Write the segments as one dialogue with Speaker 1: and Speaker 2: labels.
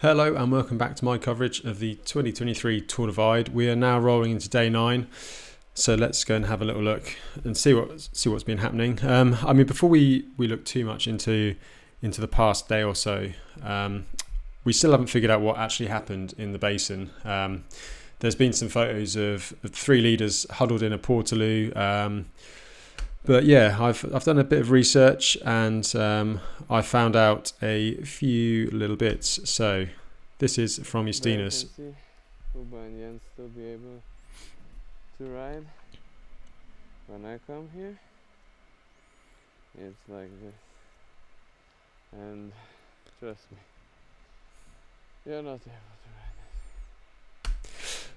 Speaker 1: Hello and welcome back to my coverage of the 2023 Tour Divide. We are now rolling into day 9, so let's go and have a little look and see what's been happening. I mean, before we look too much into the past day or so, we still haven't figured out what actually happened in the basin. There's been some photos of 3 leaders huddled in a portaloo. But yeah, I've done a bit of research and I found out a few little bits. So this is from Justinus.
Speaker 2: Uba and Jens still be able to ride. When I come here, it's like this. And trust me, you're not able to ride this.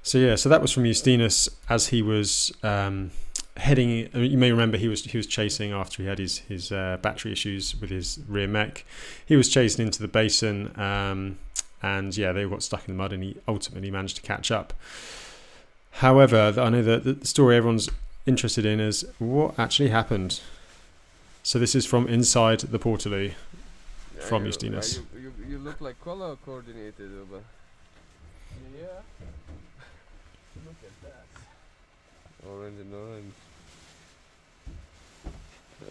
Speaker 1: So yeah, so that was from Justinus as he was heading. You may remember he was chasing after he had his battery issues with his rear mech. He was chasing into the basin, and yeah, they all got stuck in the mud, and he ultimately managed to catch up. However, I know that the story everyone's interested in is what actually happened. So this is from inside the portaloo, from Justinus.
Speaker 2: You look like color coordinated, Uba. Yeah. Look at that. Orange and orange. The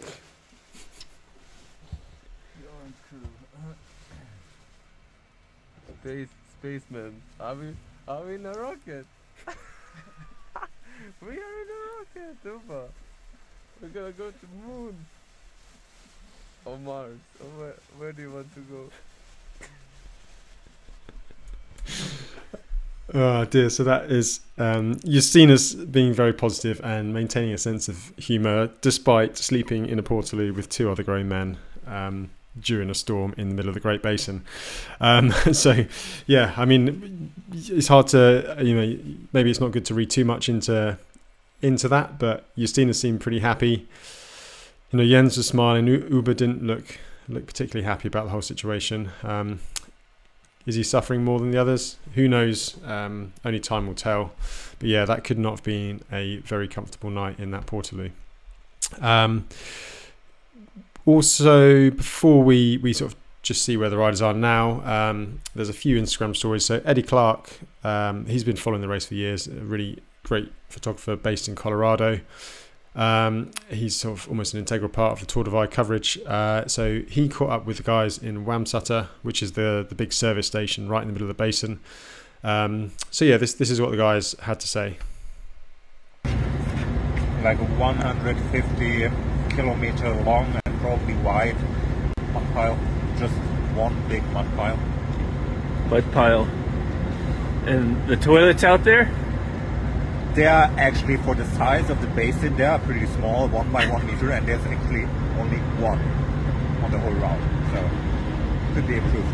Speaker 2: orange crew. Spaceman. Are we in a rocket? We are in a rocket, Uba. We're gonna go to the moon. Or Mars. Or where do you want to go?
Speaker 1: Oh dear, so that is Justinus being very positive and maintaining a sense of humour despite sleeping in a portaloo with 2 other grown men during a storm in the middle of the Great Basin. So yeah, I mean, it's hard to, maybe it's not good to read too much into that, but Justinus seemed pretty happy. Jens was smiling. Uba didn't look particularly happy about the whole situation. Is he suffering more than the others? Who knows? Only time will tell. But yeah, that could not have been a very comfortable night in that portaloo. Also, before we sort of just see where the riders are now, there's a few Instagram stories. So Eddie Clark, he's been following the race for years, a really great photographer based in Colorado. He's sort of almost an integral part of the Tour Divide coverage. So he caught up with the guys in Wamsutter, which is the big service station right in the middle of the basin. So yeah, this is what the guys had to say.
Speaker 3: Like a 150-kilometer long and probably wide mud pile, just one big mud pile.
Speaker 4: Mud pile. And the toilets out there?
Speaker 3: They are actually, for the size of the basin, they are pretty small, 1 by 1 meter, and there's actually only one on the whole route, so could be improved.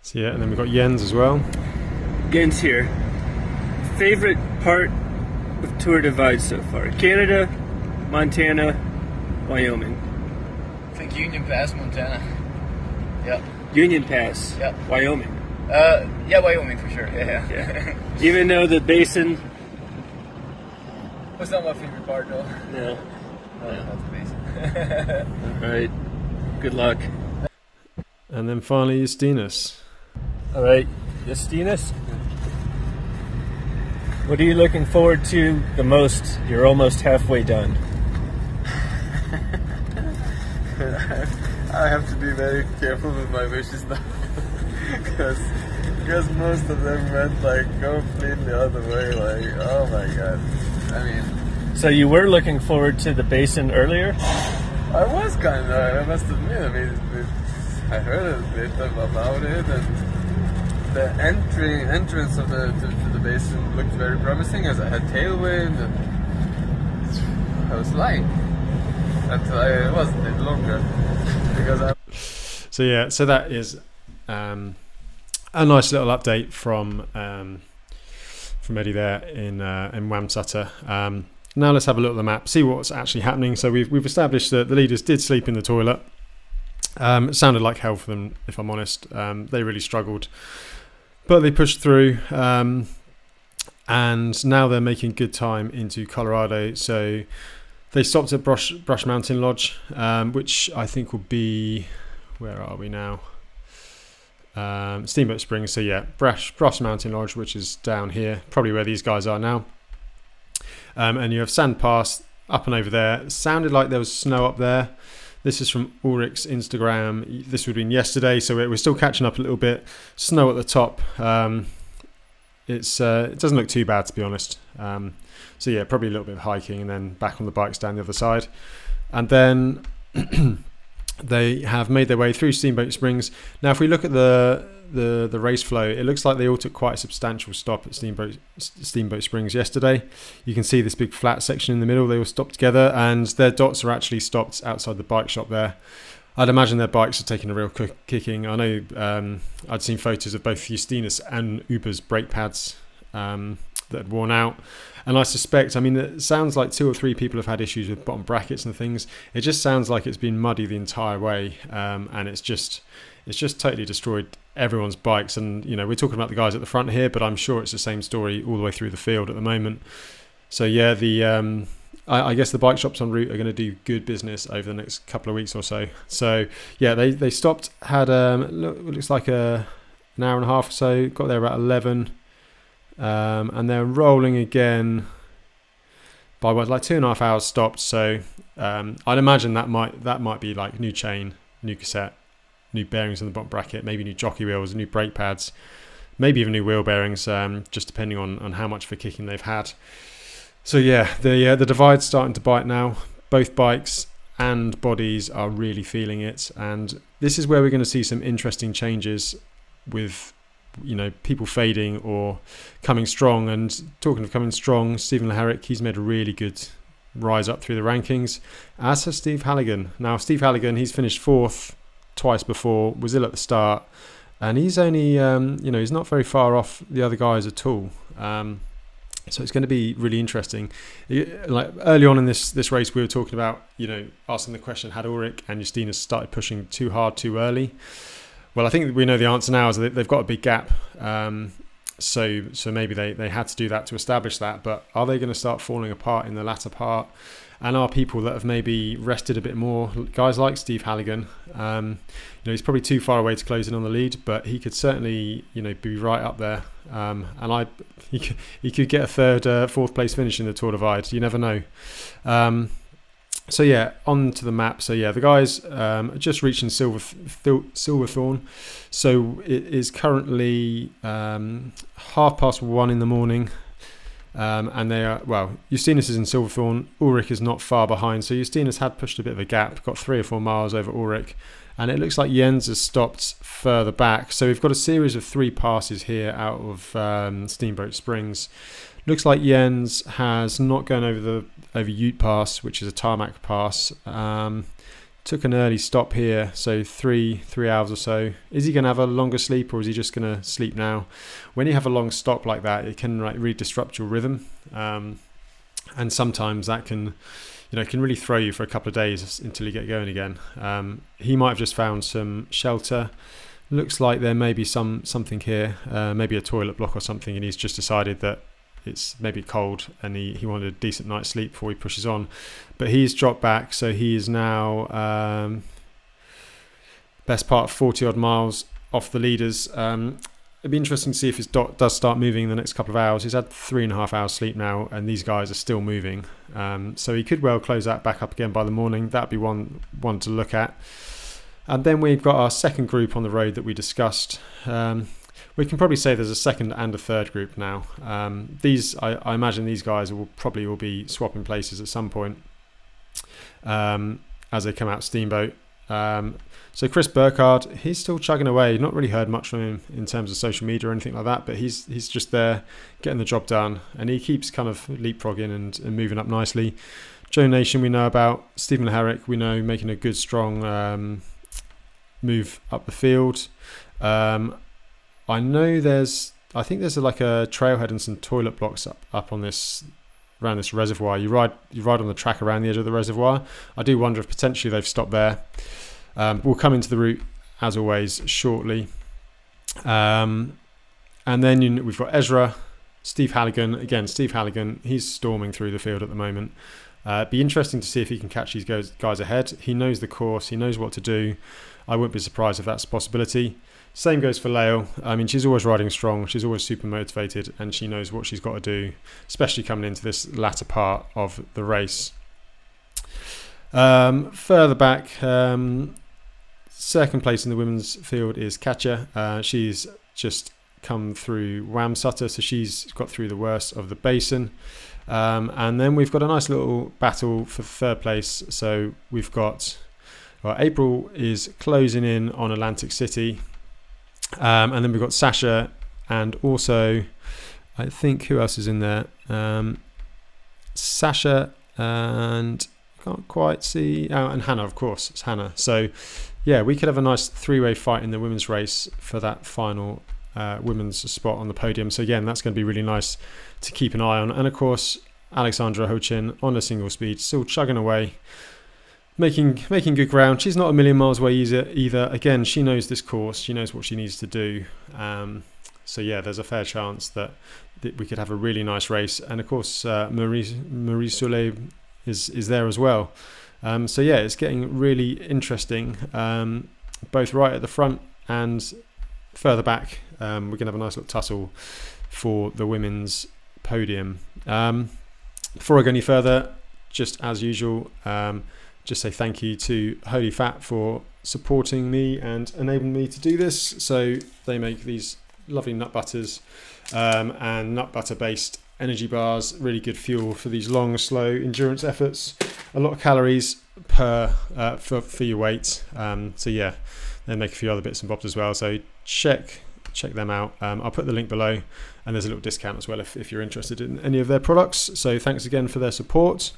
Speaker 1: So yeah, and then we've got Jens as well.
Speaker 4: Jens here. Favorite part of Tour Divide so far? Canada, Montana, Wyoming.
Speaker 5: I think Union Pass, Montana. Yep.
Speaker 4: Union Pass.
Speaker 5: Yep.
Speaker 4: Wyoming.
Speaker 5: Yeah, Wyoming for sure. Yeah.
Speaker 4: Even though the basin
Speaker 5: That's not my favorite part, though.
Speaker 4: No.
Speaker 5: Not the basin.
Speaker 4: Alright. Good luck.
Speaker 1: And then finally Justinus.
Speaker 4: Alright, Justinus. What are you looking forward to the most? You're almost halfway done.
Speaker 2: I have to be very careful with my wishes now. Because most of them went like completely the other way, like, oh my god. I mean,
Speaker 4: So you were looking forward to the basin earlier?
Speaker 2: I was kind of, I must admit, I mean, I heard a bit about it, and the entrance of to the basin looked very promising as I had tailwind, and I was lying until it wasn't any longer, because I...
Speaker 1: So yeah, so that is a nice little update from Eddie there in Wamsutter. Now let's have a look at the map, see what's actually happening. So we've established that the leaders did sleep in the toilet. It sounded like hell for them, if I'm honest. They really struggled, but they pushed through, and now they're making good time into Colorado. So they stopped at Brush Mountain Lodge, which I think will be where are we now? Steamboat Springs. So yeah, Brash Mountain Lodge, which is down here, probably where these guys are now. And you have Sand Pass up and over there. It sounded like there was snow up there. This is from Ulrich's Instagram. This would have been yesterday, so we're still catching up a little bit. Snow at the top. It doesn't look too bad, to be honest. So yeah, probably a little bit of hiking and then back on the bikes down the other side. And then they have made their way through Steamboat Springs. Now, if we look at the race flow, it looks like they all took quite a substantial stop at Steamboat Springs yesterday. You can see this big flat section in the middle. They all stopped together, and their dots are actually stopped outside the bike shop there. I'd imagine their bikes are taking a real kicking. I know I'd seen photos of both Justinas and Uber's brake pads that had worn out. And I suspect, I mean, it sounds like 2 or 3 people have had issues with bottom brackets and things. It just sounds like it's been muddy the entire way, and it's just totally destroyed everyone's bikes. And you know, we're talking about the guys at the front here, but I'm sure it's the same story all the way through the field at the moment. So yeah, I guess the bike shops en route are going to do good business over the next couple of weeks or so. So yeah, they stopped, had looks like an hour and a half or so, got there about 11. And they're rolling again by like 2.5 hours stopped. So I'd imagine that might be like new chain, new cassette, new bearings in the bottom bracket, maybe new jockey wheels, new brake pads, maybe even new wheel bearings, just depending on how much of a kicking they've had. So yeah, the divide's starting to bite now. Both bikes and bodies are really feeling it, and this is where we're going to see some interesting changes with, you know, people fading or coming strong. And talking of coming strong, Stephen Leherick, he's made a really good rise up through the rankings, as has Steve Halligan. Now, Steve Halligan, he's finished 4th twice before, was ill at the start, and he's only, you know, he's not very far off the other guys at all. So it's going to be really interesting. Like early on in this race, we were talking about, you know, asking the question, had Ulrich and Justina started pushing too hard too early? Well, I think we know the answer now is that they've got a big gap. So maybe they had to do that to establish that. But are they going to start falling apart in the latter part? And are people that have maybe rested a bit more, guys like Steve Halligan, you know, he's probably too far away to close in on the lead, but he could certainly, you know, be right up there. And he could get a 3rd, 4th place finish in the Tour Divide. You never know. So yeah, on to the map. So yeah, the guys are just reaching Silverthorn. So it is currently 1:30 in the morning. And they are, well, Justinas is in Silverthorn. Ulrich is not far behind. So Justinas had pushed a bit of a gap, got 3 or 4 miles over Ulrich. And it looks like Jens has stopped further back. So we've got a series of 3 passes here out of Steamboat Springs. Looks like Jens has not gone over Ute Pass, which is a tarmac pass. Took an early stop here, so 3 hours or so. Is he going to have a longer sleep, or is he just going to sleep now? When you have a long stop like that, it can like really disrupt your rhythm, and sometimes that can, you know, can really throw you for a couple of days until you get going again. He might have just found some shelter. Looks like there may be something here, maybe a toilet block or something, and he's just decided that it's maybe cold and he wanted a decent night's sleep before he pushes on. But he's dropped back, so he is now best part of 40 odd miles off the leaders. It'd be interesting to see if his dot does start moving in the next couple of hours. He's had 3.5 hours sleep now, and these guys are still moving, so he could well close that back up again by the morning. That'd be one to look at. And then we've got our second group on the road that we discussed. We can probably say there's a second and a third group now. I imagine these guys will probably all be swapping places at some point as they come out Steamboat. So Chris Burkhardt, he's still chugging away. Not really heard much from him in terms of social media or anything like that, but he's just there getting the job done, and he keeps kind of leapfrogging and moving up nicely. Joe Nation we know about. Stephen Herrick we know making a good strong move up the field. I think there's like a trailhead and some toilet blocks up on this, around this reservoir. You ride on the track around the edge of the reservoir. I do wonder if potentially they've stopped there. We'll come into the route as always shortly. And then we've got Ezra, Steve Halligan. Again, Steve Halligan, he's storming through the field at the moment. It'd be interesting to see if he can catch these guys ahead. He knows the course, he knows what to do. I wouldn't be surprised if that's a possibility. Same goes for Lael. I mean, she's always riding strong. She's always super motivated, and she knows what she's got to do, especially coming into this latter part of the race. Further back, second place in the women's field is Katja. She's just come through Wamsutter, so she's got through the worst of the basin. And then we've got a nice little battle for third place. So we've got, well, April is closing in on Atlantic City. And then we've got Sasha, and also I think who else is in there? Sasha, and can't quite see, and Hannah, of course. It's Hannah. So yeah, we could have a nice three-way fight in the women's race for that final women's spot on the podium. So again, that's going to be really nice to keep an eye on. And of course, Alexandra Hochin on a single speed, still chugging away, making good ground. She's not a million miles away either. Again, she knows this course. She knows what she needs to do. So yeah, there's a fair chance that we could have a really nice race. And of course, Marie Soleil is there as well. So yeah, it's getting really interesting, both right at the front and further back. We're going to have a nice little tussle for the women's podium. Before I go any further, just as usual, just say thank you to Holyfat for supporting me and enabling me to do this. So they make these lovely nut butters and nut butter based energy bars, really good fuel for these long, slow endurance efforts. A lot of calories per for your weight. So yeah, they make a few other bits and bobs as well. So check them out. I'll put the link below, and there's a little discount as well if you're interested in any of their products. So thanks again for their support.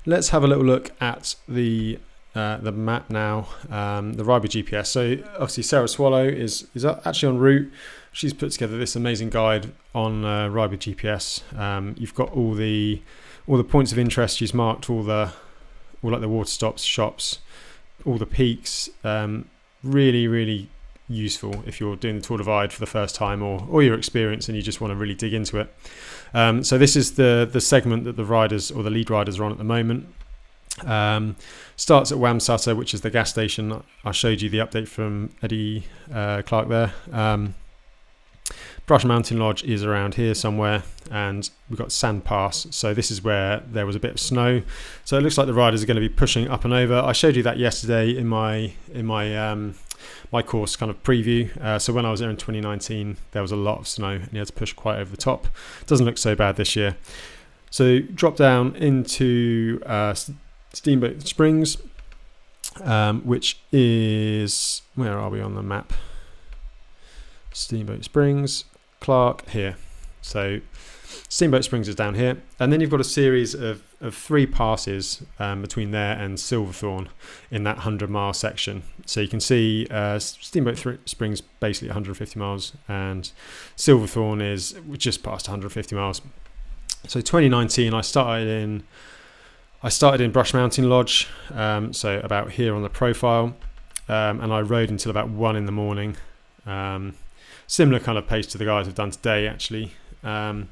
Speaker 1: Let's have a little look at the map now, the Ryby GPS. So obviously Sarah Swallow is actually en route. She's put together this amazing guide on Ryby GPS. You've got all the points of interest. She's marked all like the water stops, shops, all the peaks. Really useful if you're doing the Tour Divide for the first time, or your experience and you just want to really dig into it. So this is the segment that the riders, or the lead riders, are on at the moment. Starts at Wamsutter, which is the gas station. I showed you the update from Eddie Clark there. Brush Mountain Lodge is around here somewhere, and we've got Sand Pass. So this is where there was a bit of snow. So it looks like the riders are going to be pushing up and over. I showed you that yesterday in my my course kind of preview. So when I was there in 2019, there was a lot of snow and you had to push quite over the top. Doesn't look so bad this year. So drop down into Steamboat Springs, which is, where are we on the map? Steamboat Springs, Clark, here. So Steamboat Springs is down here, and then you've got a series of 3 passes between there and Silverthorne in that 100-mile section. So you can see Steamboat Springs basically 150 miles, and Silverthorne is just past 150 miles. So 2019, I started in Brush Mountain Lodge, so about here on the profile, and I rode until about 1 in the morning. Similar kind of pace to the guys have done today, actually, and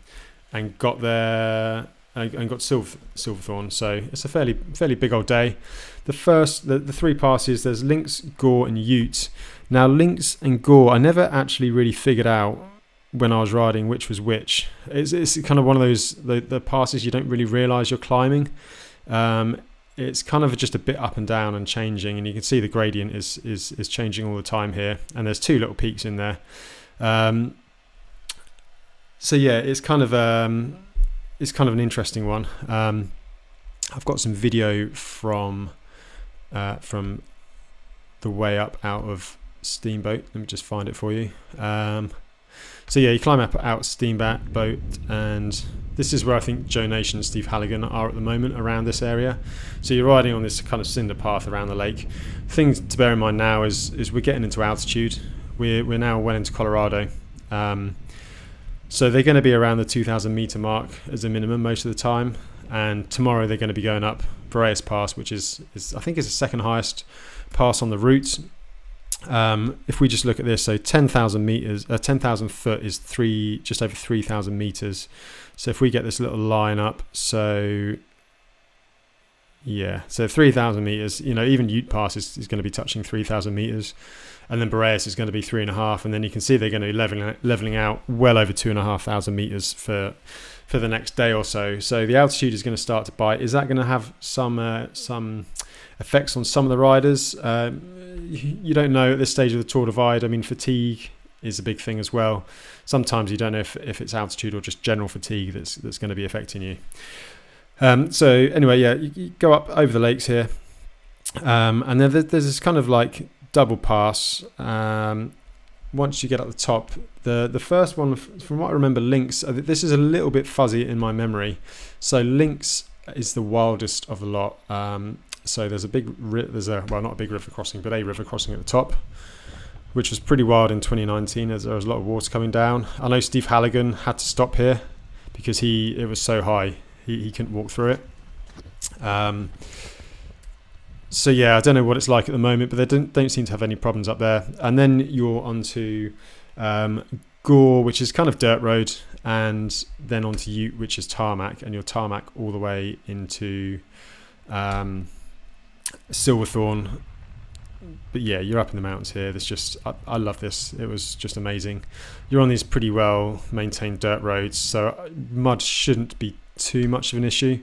Speaker 1: got there and got Silverthorne. So it's a fairly big old day. The 3 passes, there's Lynx, Gore, and Ute. Now Lynx and Gore, I never actually really figured out when I was riding which was which. It's kind of one of those the passes you don't really realise you're climbing. It's kind of just a bit up and down and changing, and you can see the gradient is changing all the time here. And there's 2 little peaks in there. So yeah, it's kind of an interesting one. I've got some video from the way up out of Steamboat. Let me just find it for you. So yeah, you climb up out Steamboat, and this is where I think Joe Nation and Steve Halligan are at the moment, around this area. So you're riding on this kind of cinder path around the lake. Thing to bear in mind now is we're getting into altitude. We're now well into Colorado. So they're going to be around the 2,000 meter mark as a minimum most of the time. And tomorrow they're going to be going up Boreas Pass, which is I think is the second highest pass on the route. If we just look at this, so 10,000 meters, 10,000 foot is just over 3,000 meters. So if we get this little line up, so Yeah, so 3,000 meters. You know, even Ute Pass is going to be touching 3,000 meters, and then Boreas is going to be 3.5, and then you can see they're going to be leveling out well over 2,500 meters for the next day or so. So the altitude is going to start to bite. Is that going to have some effects on some of the riders? You don't know at this stage of the Tour Divide. I mean, fatigue is a big thing as well. Sometimes you don't know if it's altitude or just general fatigue that's going to be affecting you. So anyway, yeah, you go up over the lakes here, and then there's this kind of like double pass. Once you get at the top, the first one, from what I remember, Lynx. This is a little bit fuzzy in my memory. So Lynx is the wildest of the lot. So there's well, not a big river crossing, but a river crossing at the top, which was pretty wild in 2019 as there was a lot of water coming down. I know Steve Halligan had to stop here because it was so high. He couldn't walk through it. So yeah, I don't know what it's like at the moment, but they don't seem to have any problems up there. And then you're onto Gore, which is kind of dirt road, and then onto Ute, which is tarmac, and you're tarmac all the way into Silverthorne. But yeah, you're up in the mountains here. There's just, I love this. It was just amazing. You're on these pretty well maintained dirt roads, so mud shouldn't be too much of an issue.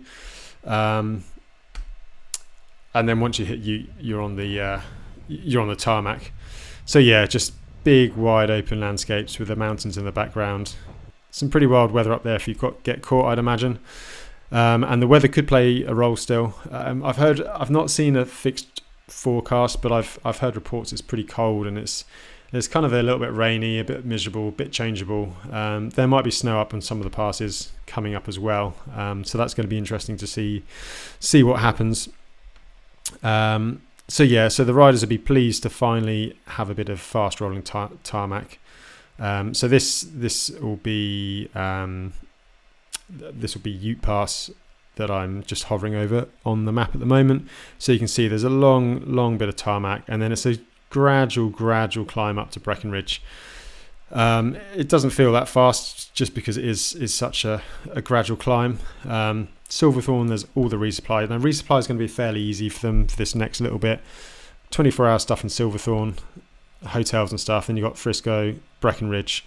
Speaker 1: And then once you hit Ute, you're on the tarmac. So yeah, just big wide open landscapes with the mountains in the background. Some pretty wild weather up there if you get caught, I'd imagine. And the weather could play a role still. I've not seen a fixed forecast, but I've heard reports it's pretty cold and it's kind of a little bit rainy, a bit miserable, a bit changeable. There might be snow up on some of the passes coming up as well. So that's going to be interesting to see what happens. So yeah, so the riders will be pleased to finally have a bit of fast rolling tarmac. So this will be Ute Pass that I'm just hovering over on the map at the moment. So you can see there's a long bit of tarmac, and then it's a gradual climb up to Breckenridge. It doesn't feel that fast just because it is such a gradual climb. Silverthorne, there's all the resupply. Now resupply is going to be fairly easy for them for this next little bit. 24-hour stuff in Silverthorne, hotels and stuff. Then you've got Frisco, Breckenridge.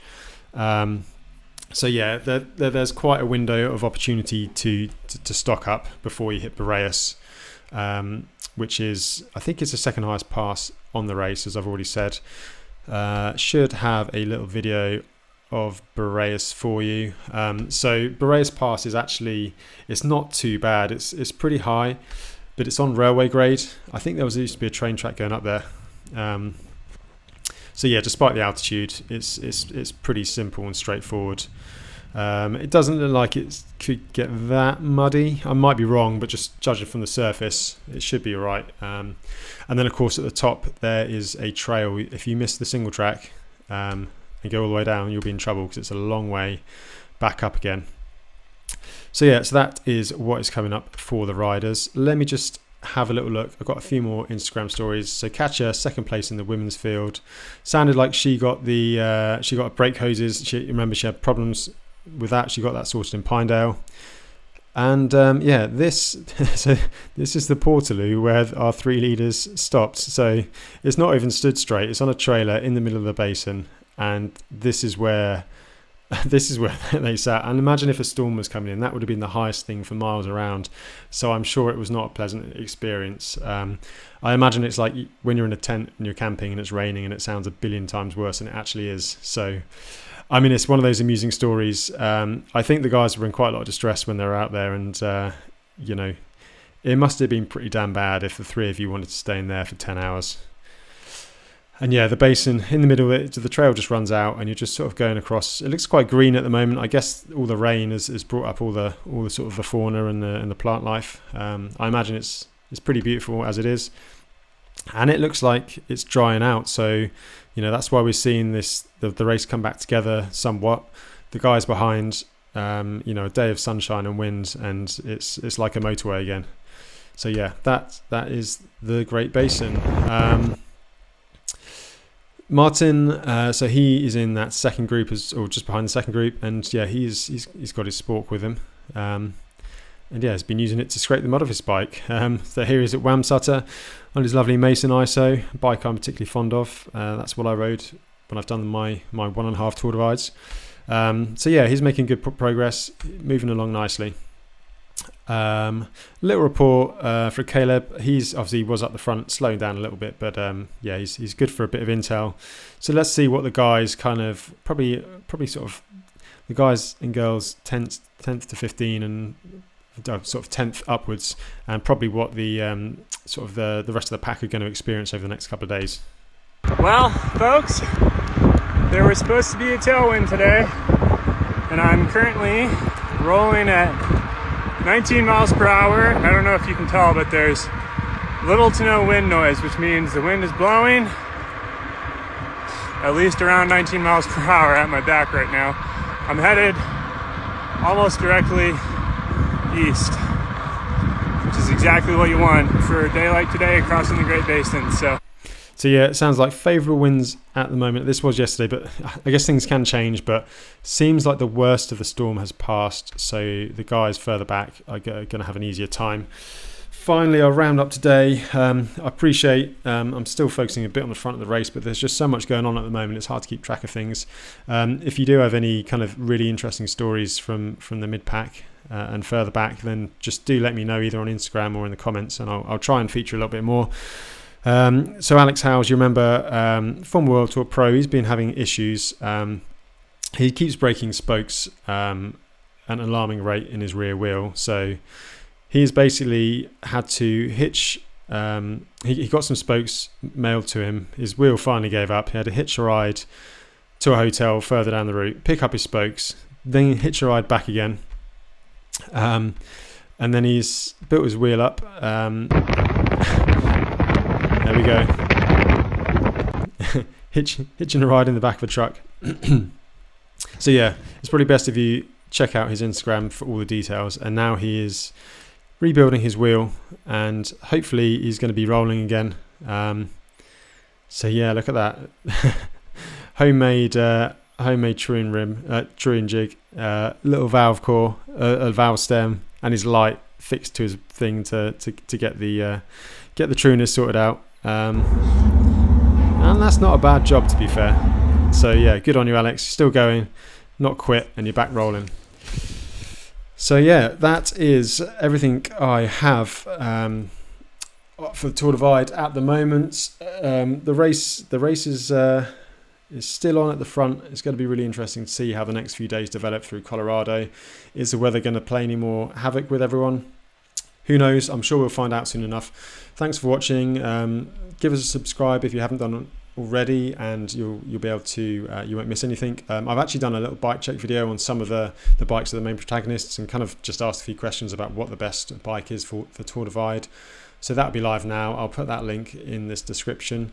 Speaker 1: So yeah, there's quite a window of opportunity to stock up before you hit Boreas, which is, I think it's the second highest pass on the race, as I've already said. Should have a little video of Boreas for you. So Boreas Pass is actually, it's not too bad. It's pretty high, but it's on railway grade. I think there used to be a train track going up there. So yeah, despite the altitude, it's pretty simple and straightforward. It doesn't look like it could get that muddy. I might be wrong, but just judging from the surface, it should be all right. And then of course at the top there is a trail. If you miss the single track and go all the way down, you'll be in trouble because it's a long way back up again. So yeah, so that is what is coming up for the riders. Let me just have a little look. I've got a few more Instagram stories. So Katja, second place in the women's field. Sounded like she got brake hoses. Remember she had problems with that. She got that sorted in Pinedale. And yeah, this is the Portaloo where our three leaders stopped. So it's not even stood straight. It's on a trailer in the middle of the basin, and this is where they sat. And imagine if a storm was coming in, that would have been the highest thing for miles around. So I'm sure it was not a pleasant experience. I imagine it's like when you're in a tent and you're camping and it's raining and it sounds a billion times worse than it actually is. So I mean, it's one of those amusing stories. I think the guys were in quite a lot of distress when they were out there, and you know, it must have been pretty damn bad if the three of you wanted to stay in there for 10 hours. And yeah, the basin in the middle of it, the trail just runs out, and you're just sort of going across. It looks quite green at the moment. I guess all the rain has brought up all the sort of the fauna and the plant life. I imagine it's pretty beautiful as it is, and it looks like it's drying out. So, you know, that's why we're seeing the race come back together somewhat. The guys behind, you know, a day of sunshine and wind, and it's like a motorway again. So yeah, that is the Great Basin. Martin, so he is in that second group, or just behind the second group, and yeah, he's got his spork with him, and yeah, has been using it to scrape the mud off his bike. So here he is at Wamsutter on his lovely Mason ISO, a bike I'm particularly fond of. That's what I rode when I've done my 1.5 Tour Divides. So yeah, he's making good progress, moving along nicely. Little report for Caleb. He's obviously was up the front, slowing down a little bit, but yeah, he's good for a bit of intel. So let's see what the guys kind of probably sort of the guys and girls 10th to 15 and sort of 10th upwards, and probably what the sort of the rest of the pack are going to experience over the next couple of days.
Speaker 6: Well, folks, there was supposed to be a tailwind today, and I'm currently rolling at 19 miles per hour. I don't know if you can tell, but there's little to no wind noise, which means the wind is blowing at least around 19 miles per hour at my back right now. I'm headed almost directly east, which is exactly what you want for a day like today crossing the Great Basin. So
Speaker 1: yeah, it sounds like favourable winds at the moment. This was yesterday, but I guess things can change, but seems like the worst of the storm has passed, so the guys further back are going to have an easier time. Finally, I'll round up today. I appreciate I'm still focusing a bit on the front of the race, but there's just so much going on at the moment, it's hard to keep track of things. If you do have any kind of really interesting stories from the mid-pack and further back, then just do let me know either on Instagram or in the comments, and I'll try and feature a little bit more. So Alex Howes, you remember, former World Tour Pro, he's been having issues. He keeps breaking spokes at an alarming rate in his rear wheel. So he's basically had to hitch, he got some spokes mailed to him. His wheel finally gave up. He had to hitch a ride to a hotel further down the route, pick up his spokes, then hitch a ride back again. And then he's built his wheel up. There we go. Hitching a ride in the back of a truck. So yeah, it's probably best if you check out his Instagram for all the details. And now he is rebuilding his wheel, and hopefully he's going to be rolling again. So yeah, look at that. homemade Truing rim, Truing jig, little valve core, a valve stem, and his light fixed to his thing to get the trueness sorted out. And that's not a bad job, to be fair. So yeah, good on you, Alex. Still going, not quit, and you're back rolling. So yeah, that is everything I have for the Tour Divide at the moment. The race is still on at the front. It's going to be really interesting to see how the next few days develop through Colorado. Is the weather going to play any more havoc with everyone? Who knows? I'm sure we'll find out soon enough. Thanks for watching. Give us a subscribe if you haven't done it already, and you'll be able to you won't miss anything. I've actually done a little bike check video on some of the bikes of the main protagonists, and kind of just asked a few questions about what the best bike is for Tour Divide. So that'll be live now. I'll put that link in this description,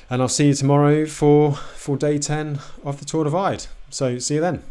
Speaker 1: and I'll see you tomorrow for day 10 of the Tour Divide. So see you then.